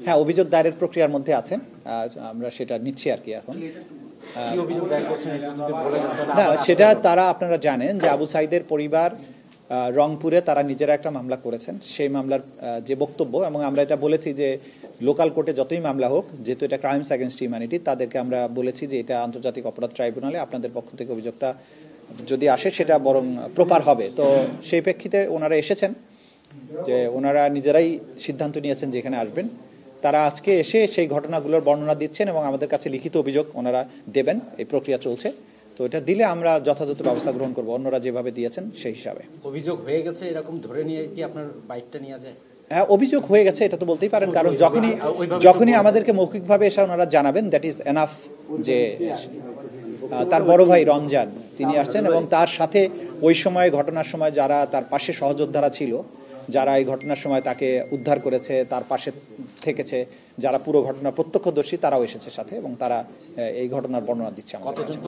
হ্যাঁ, অভিযোগ দায়েরের প্রক্রিয়ার মধ্যে আছেন, আমরা সেটা নিচ্ছি আর কি। এখন না, সেটা তারা আপনারা জানেন যে আবু সাইদের পরিবার রংপুরে তারা নিজেরা একটা মামলা করেছেন। সেই মামলার যে বক্তব্য, এবং আমরা এটা বলেছি যে লোকাল কোর্টে যতই মামলা হোক, যেহেতু এটা ক্রাইমস অ্যাগেনস্ট হিউম্যানিটি, তাদেরকে আমরা বলেছি যে এটা আন্তর্জাতিক অপরাধ ট্রাইব্যুনালে আপনাদের পক্ষ থেকে অভিযোগটা যদি আসে সেটা বরং প্রপার হবে। তো সেই প্রেক্ষিতে ওনারা এসেছেন, যে ওনারা নিজেরাই সিদ্ধান্ত নিয়েছেন যে এখানে আসবেন। তারা আজকে এসে সেই ঘটনাগুলোর বর্ণনা দিচ্ছেন এবং আমাদের কাছে লিখিত অভিযোগ ওনারা দেবেন। এই প্রক্রিয়া চলছে, তো এটা দিলে আমরা যথাযথ ব্যবস্থা গ্রহণ করব, অন্যরা যেভাবে দিয়েছেন সেই হিসাবে। অভিযোগ হয়ে গেছে এরকম ধরে নিয়ে কি আপনার বাইকটা নিয়ে যায়? হ্যাঁ, অভিযোগ হয়ে গেছে এটা তো বলতেই পারেন, কারণ যখনই আমাদেরকে মৌখিকভাবে এসে ওনারা জানাবেন, দ্যাট ইজ এনাফ। যে তার বড় ভাই রমজান তিনি আসছেন, এবং তার সাথে ওই সময় ঘটনার সময় যারা তার পাশে সহযোদ্ধারা ছিল, যারা এই ঘটনার সময় তাকে উদ্ধার করেছে, তার পাশে থেকেছে, যারা পুরো ঘটনার প্রত্যক্ষদর্শী, তারাও এসেছে সাথে, এবং তারা এই ঘটনার বর্ণনা দিচ্ছে আমাদের কাছে।